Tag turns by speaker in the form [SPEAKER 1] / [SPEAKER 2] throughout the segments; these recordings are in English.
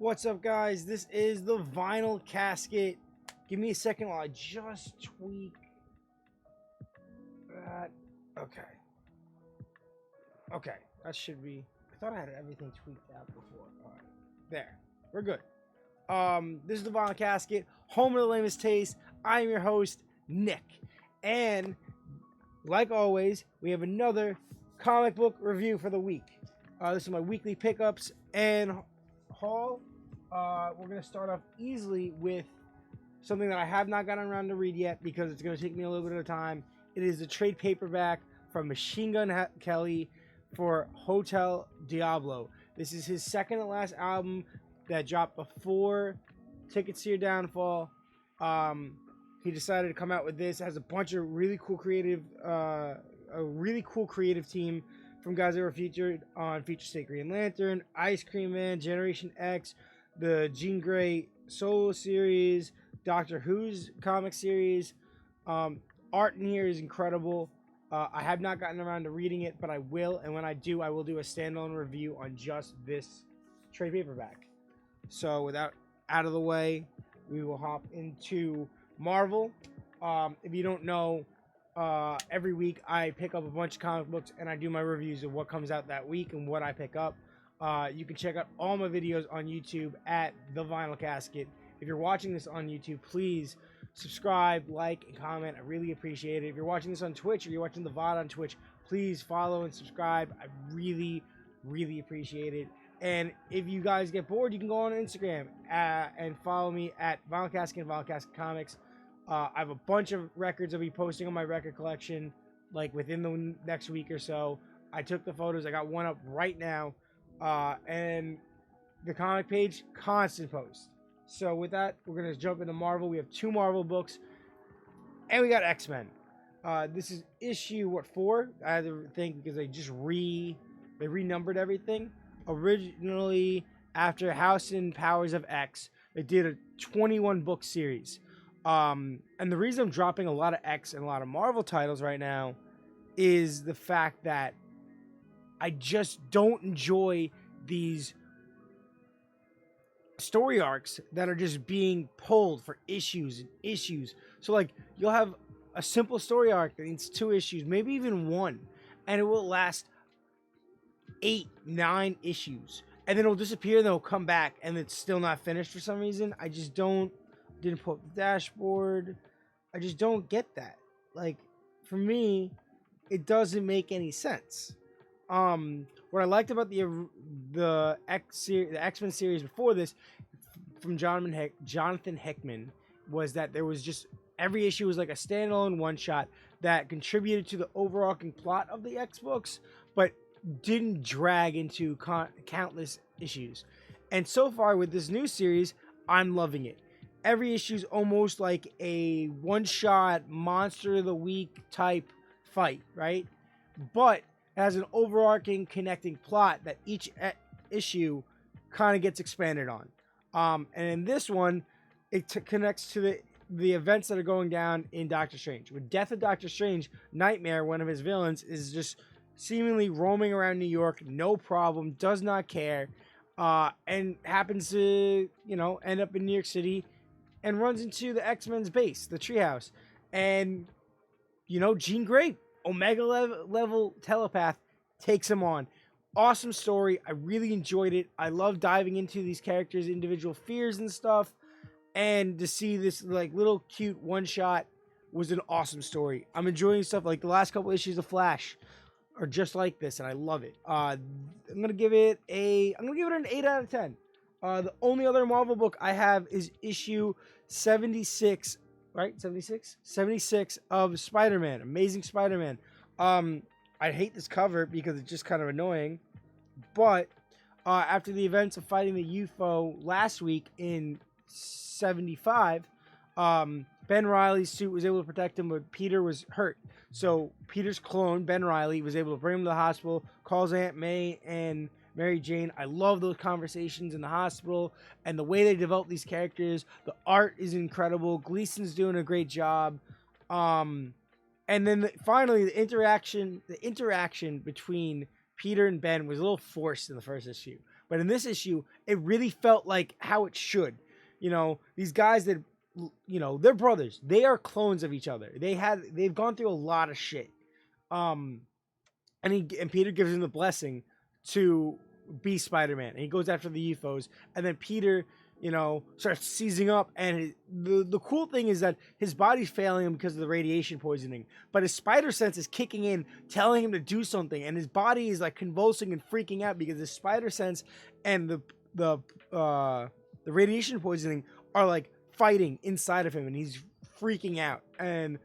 [SPEAKER 1] What's up, guys? This is the vinyl casket. Give me a second while I just tweak that. Okay, that should be. I thought I had everything tweaked out before. All right, there, we're good. This is the vinyl casket, home of the lamest taste. I am your host, Nick, and like always, we have another comic book review for the week. This is my weekly pickups and haul. We're going to start off easily with something that I have not gotten around to read yet because it's going to take me a little bit of time. It is the trade paperback from Machine Gun Kelly for Hotel Diablo. This is his second to last album that dropped before Tickets to Your Downfall. He decided to come out with this. It has a bunch of really cool creative, team from guys that were featured on Future State Green Lantern, Ice Cream Man, Generation X, the Jean Grey solo series, Doctor Who's comic series. Art in here is incredible. I have not gotten around to reading it, but I will, and when I do, I will do a standalone review on just this trade paperback. So without out of the way, we will hop into Marvel. If you don't know, every week I pick up a bunch of comic books and I do my reviews of what comes out that week and what I pick up. You can check out all my videos on YouTube at The Vinyl Casket. If you're watching this on YouTube, please subscribe, like, and comment. I really appreciate it. If you're watching this on Twitch or you're watching the VOD on Twitch, please follow and subscribe. I really, really appreciate it. And if you guys get bored, you can go on Instagram and follow me at Vinyl Casket and Vinyl Casket Comics. I have a bunch of records I'll be posting on my record collection, like within the next week or so. I took the photos. I got one up right now. And the comic page, constant post. So with that, we're going to jump into Marvel. We have 2 Marvel books. And we got X-Men. This is issue, 4? I had to think because they just renumbered everything. Originally, after House and Powers of X, they did a 21-book series. And the reason I'm dropping a lot of X and a lot of Marvel titles right now is the fact that I just don't enjoy these story arcs that are just being pulled for issues and issues. So like you'll have a simple story arc that needs 2 issues, maybe even 1, and it will last 8, 9 issues. And then it'll disappear and then it'll come back and it's still not finished for some reason. I just didn't put the dashboard. I just don't get that. Like, for me, it doesn't make any sense. What I liked about the X-Men series before this from Jonathan Hickman was that there was just every issue was like a standalone one-shot that contributed to the overarching plot of the X books, but didn't drag into countless issues. And so far with this new series, I'm loving it. Every issue is almost like a one-shot monster of the week type fight, right? But it has an overarching connecting plot that each issue kind of gets expanded on. And in this one, it connects to the events that are going down in Doctor Strange. With Death of Doctor Strange, Nightmare, one of his villains, is just seemingly roaming around New York, no problem, does not care, and happens to, end up in New York City and runs into the X-Men's base, the treehouse. And, Jean Grey, Omega level telepath, takes him on. Awesome story. I really enjoyed it. I love diving into these characters' individual fears and stuff. And to see this like little cute one shot was an awesome story. I'm enjoying stuff like the last couple issues of Flash are just like this, and I love it. I'm gonna give it an 8 out of 10. The only other Marvel book I have is issue 76. Right? 76 of SpiderMan, Amazing Spider-Man. I hate this cover because it's just kind of annoying. But after the events of fighting the UFO last week in 75, Ben Reilly's suit was able to protect him, but Peter was hurt. So Peter's clone, Ben Reilly, was able to bring him to the hospital, calls Aunt May and Mary Jane. I love those conversations in the hospital and the way they develop these characters. The art is incredible. Gleason's doing a great job. And then finally, the interaction between Peter and Ben was a little forced in the first issue. But in this issue, it really felt like how it should. These guys that, they're brothers. They are clones of each other. They've gone through a lot of shit. Um, and Peter gives him the blessing to be Spider-Man, and he goes after the UFOs, and then Peter, starts seizing up, and the cool thing is that his body's failing him because of the radiation poisoning, but his spider sense is kicking in, telling him to do something, and his body is like convulsing and freaking out because his spider sense and the radiation poisoning are like fighting inside of him, and he's freaking out. And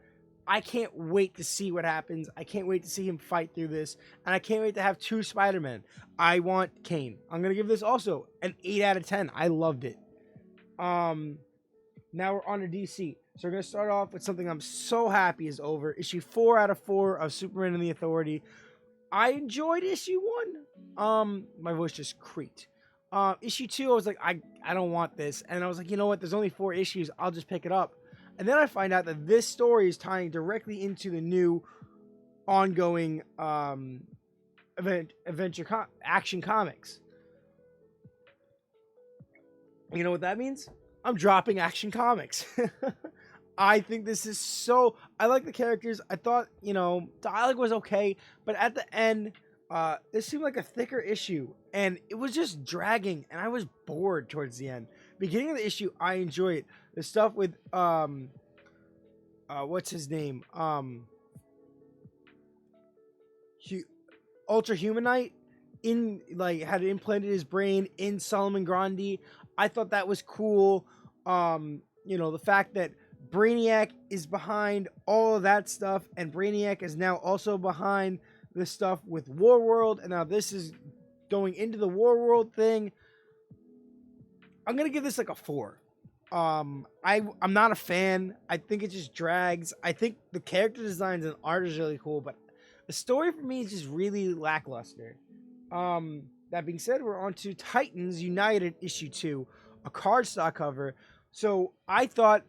[SPEAKER 1] I can't wait to see what happens. I can't wait to see him fight through this. And I can't wait to have 2 Spider-Men. I want Kane. I'm going to give this also an 8 out of 10. I loved it. Now we're on to DC. So we're going to start off with something I'm so happy is over. Issue 4 out of 4 of Superman and the Authority. I enjoyed issue 1. My voice just creaked. Issue 2, I was like, I don't want this. And I was like, you know what? There's only 4 issues. I'll just pick it up. And then I find out that this story is tying directly into the new ongoing Action Comics. You know what that means? I'm dropping Action Comics. I think this is so... I like the characters. I thought, dialogue was okay. But at the end, this seemed like a thicker issue. And it was just dragging. And I was bored towards the end. Beginning of the issue, I enjoy it. The stuff with what's his name? Ultra Humanite had implanted his brain in Solomon Grundy. I thought that was cool. The fact that Brainiac is behind all of that stuff, and Brainiac is now also behind the stuff with Warworld, and now this is going into the Warworld thing. I'm gonna give this like a 4. I'm not a fan. I think it just drags. I think the character designs and art is really cool, but the story for me is just really lackluster. That being said, we're on to Titans United issue 2, a cardstock cover. So I thought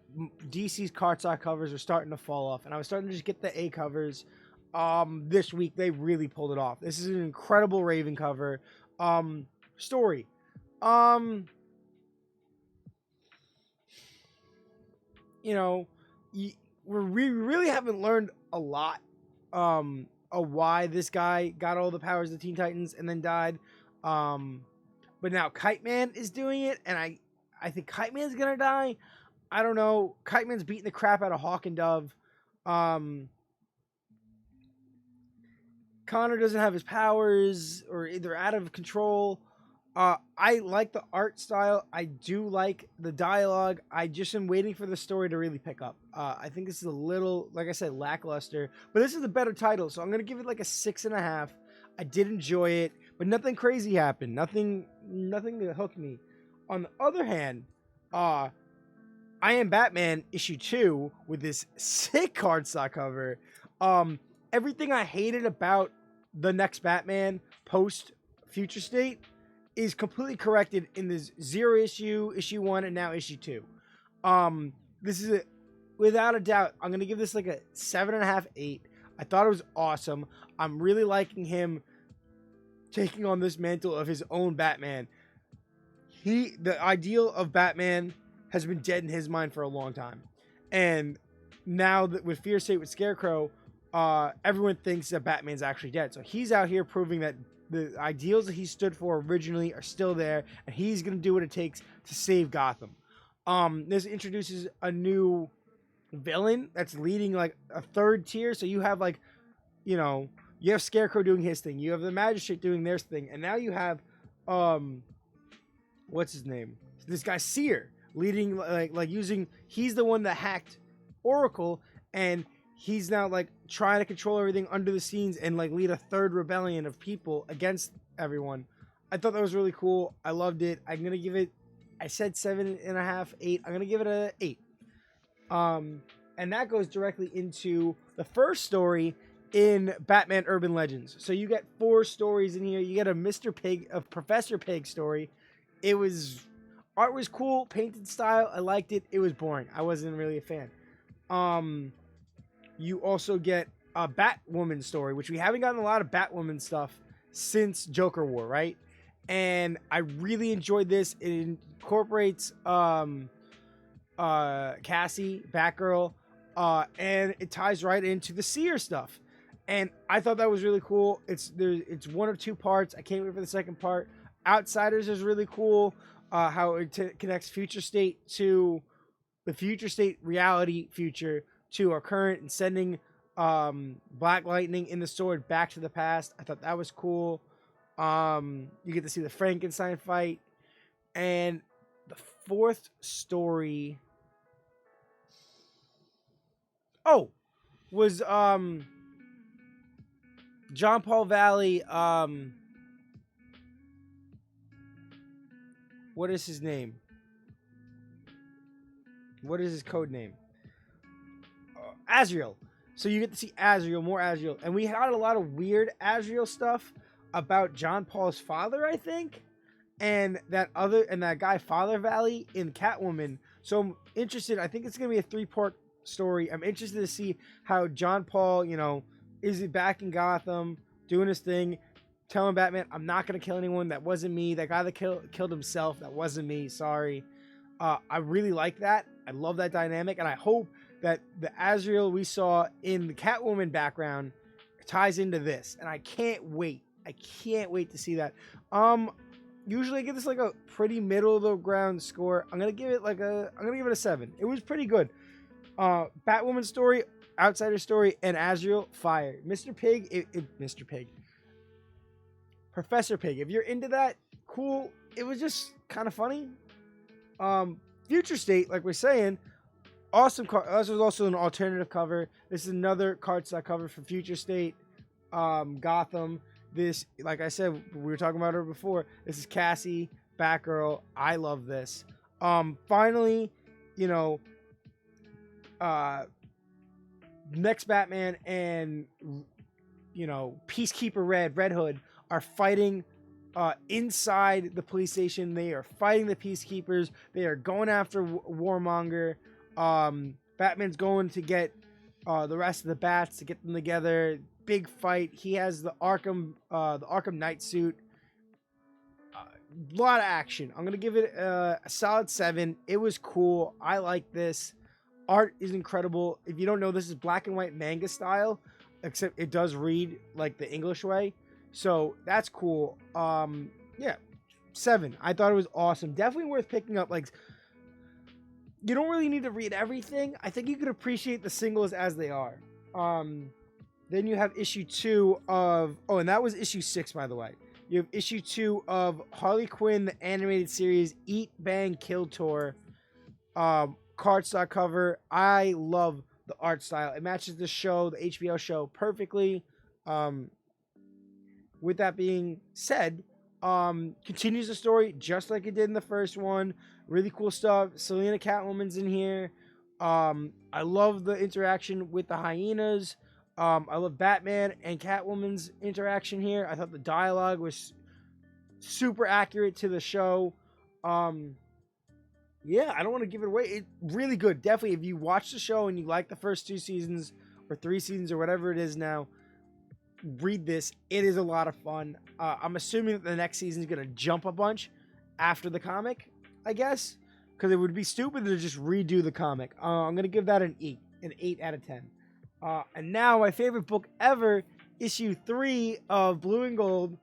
[SPEAKER 1] DC's cardstock covers were starting to fall off, and I was starting to just get the A covers. This week they really pulled it off. This is an incredible Raven cover. Story. We really haven't learned a lot of why this guy got all the powers of the Teen Titans and then died. But now Kite Man is doing it, and I think Kite Man's gonna die. I don't know. Kite Man's beating the crap out of Hawk and Dove. Connor doesn't have his powers, or they're out of control. I like the art style. I do like the dialogue. I just am waiting for the story to really pick up. I think this is a little, like I said, lackluster. But this is a better title, so I'm going to give it like a 6.5. I did enjoy it, but nothing crazy happened. Nothing that hooked me. On the other hand, I Am Batman issue 2 with this sick cardstock cover. Everything I hated about the next Batman post Future State is completely corrected in this 0 issue, issue 1, and now issue 2. This is without a doubt, I'm going to give this like a 7.5, 8. I thought it was awesome. I'm really liking him taking on this mantle of his own Batman. The ideal of Batman has been dead in his mind for a long time. And now that with Fear State with Scarecrow, everyone thinks that Batman's actually dead. So he's out here proving that the ideals that he stood for originally are still there, and he's going to do what it takes to save Gotham. This introduces a new villain that's leading like a 3rd tier. So you have you have Scarecrow doing his thing. You have the Magistrate doing their thing. And now you have, what's his name? This guy Seer leading, using, he's the one that hacked Oracle, and he's now trying to control everything under the scenes and lead a 3rd rebellion of people against everyone. I thought that was really cool. I loved it. I'm going to give it, I said 7.5, 8. I'm going to give it a 8. And that goes directly into the first story in Batman Urban Legends. So you get 4 stories in here. You get a Professor Pig story. Art was cool, painted style. I liked it. It was boring. I wasn't really a fan. You also get a Batwoman story, which we haven't gotten a lot of Batwoman stuff since Joker War, right? and I really enjoyed this. It incorporates Cassie, Batgirl, and it ties right into the Seer stuff. And I thought that was really cool. It's one of two parts. I can't wait for the second part. Outsiders is really cool. How it connects future state to the future state reality future to our current, and sending Black Lightning in the Sword back to the past. I thought that was cool. You get to see the Frankenstein fight. And the fourth story was John Paul Valley. What is his name? What is his code name? Azrael. So you get to see Azrael, more Azrael. And we had a lot of weird Azrael stuff about John Paul's father, I think. And that guy Father Valley in Catwoman. So I'm interested. I think it's going to be a 3-part story. I'm interested to see how John Paul, is he back in Gotham doing his thing, telling Batman, I'm not going to kill anyone. That wasn't me. That guy that killed himself, that wasn't me. Sorry. I really like that. I love that dynamic. And I hope that the Azrael we saw in the Catwoman background ties into this. And I can't wait. I can't wait to see that. Usually I give this like a pretty middle of the ground score. I'm gonna give it a 7. It was pretty good. Batwoman story, Outsider story, and Azrael, fire. Mr. Pig, Professor Pig. If you're into that, cool. It was just kind of funny. Future State, like we're saying, awesome. This was also an alternative cover. This is another cardstock cover for Future State, Gotham. This, like I said, we were talking about her before. This is Cassie, Batgirl. I love this. Finally, next Batman and Peacekeeper Red Hood are fighting inside the police station. They are fighting the Peacekeepers. They are going after Warmonger. Batman's going to get the rest of the bats to get them together. Big fight. He has the Arkham Knight suit. A lot of action. I'm gonna give it a solid 7. It was cool. I like this. Art is incredible. If you don't know, this is black and white manga style, except it does read like the English way. So that's cool. 7. I thought it was awesome. Definitely worth picking up. Like, you don't really need to read everything. I think you could appreciate the singles as they are. Then you have issue 2 of... Oh, and that was issue 6, by the way. You have issue 2 of Harley Quinn, the animated series, Eat, Bang, Kill Tour. Cardstock cover. I love the art style. It matches the show, the HBO show, perfectly. With that being said, continues the story just like it did in the first one. Really cool stuff. Selena Catwoman's in here. I love the interaction with the hyenas. I love Batman and Catwoman's interaction here. I thought the dialogue was super accurate to the show. Yeah, I don't want to give it away. It's really good. Definitely, if you watch the show and you like the first 2 seasons or 3 seasons or whatever it is now, read this. It is a lot of fun. I'm assuming that the next season is going to jump a bunch after the comic, I guess, because it would be stupid to just redo the comic. I'm going to give that an 8 out of 10. And now my favorite book ever, issue 3 of Blue and Gold.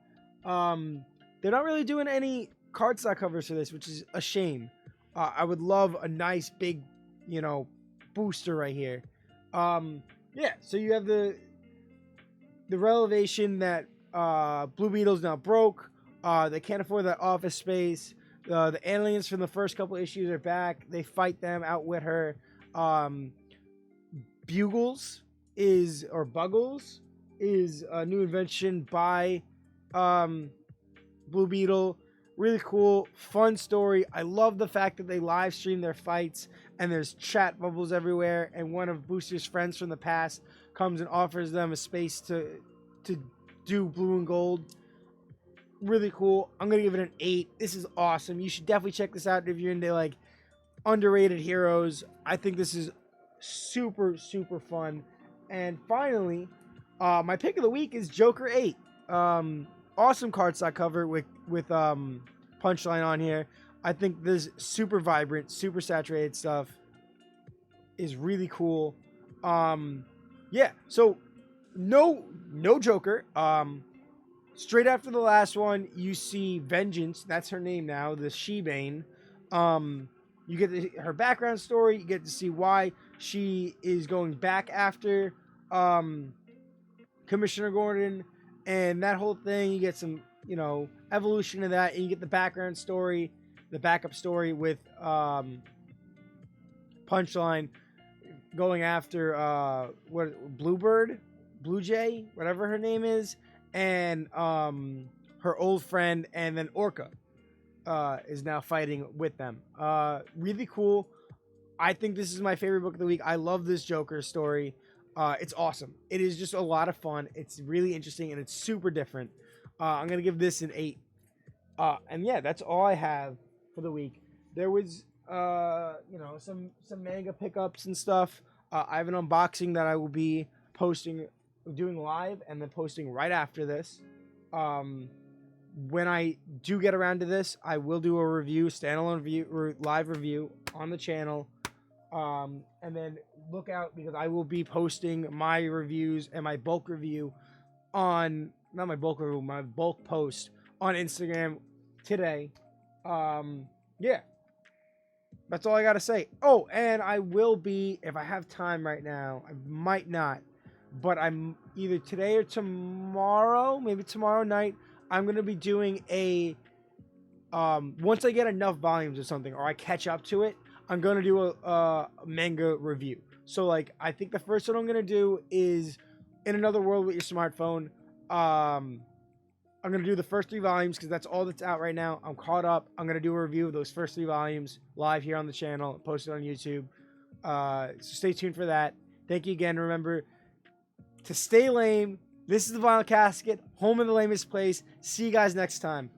[SPEAKER 1] They're not really doing any cardstock covers for this, which is a shame. I would love a nice big, booster right here. So you have the revelation that Blue Beetle's now broke. They can't afford that office space. The aliens from the first couple issues are back. They fight them, outwit her. Buggles is a new invention by Blue Beetle. Really cool, fun story. I love the fact that they live stream their fights and there's chat bubbles everywhere. And one of Booster's friends from the past comes and offers them a space to do Blue and Gold. Really cool. I'm gonna give it an 8. This is awesome. You should definitely check this out if you're into like underrated heroes. I think this is super fun. And finally, my pick of the week is Joker 8. Awesome cardstock cover with Punchline on here. I think this super vibrant, super saturated stuff is really cool. Yeah, so no Joker. Straight after the last one, you see Vengeance. That's her name now, the She-Bane. You get her background story. You get to see why she is going back after Commissioner Gordon and that whole thing. You get some, evolution of that, and you get the background story, the backup story with Punchline going after Blue Jay, whatever her name is, and her old friend, and then Orca is now fighting with them. Really cool. I think this is my favorite book of the week. I love this Joker story. It's awesome. It is just a lot of fun. It's really interesting, and it's super different. I'm going to give this an 8. And yeah, that's all I have for the week. There was, some manga pickups and stuff. I have an unboxing that I will be doing live, and then posting right after this. When I do get around to this, I will do a review, standalone review, live review on the channel. And then look out, because I will be posting my reviews and my bulk review my bulk post on Instagram today. Yeah. That's all I got to say. Oh, and I will be, if I have time right now, I might not, but I'm either today or tomorrow, maybe tomorrow night, I'm going to be doing once I get enough volumes or something, or I catch up to it, I'm going to do a manga review. So, I think the first one I'm going to do is In Another World with Your Smartphone. I'm going to do the first 3 volumes, because that's all that's out right now. I'm caught up. I'm going to do a review of those first 3 volumes live here on the channel, posted on YouTube. So stay tuned for that. Thank you again. Remember to stay lame. This is the Vinyl Casket, home of the lamest place. See you guys next time.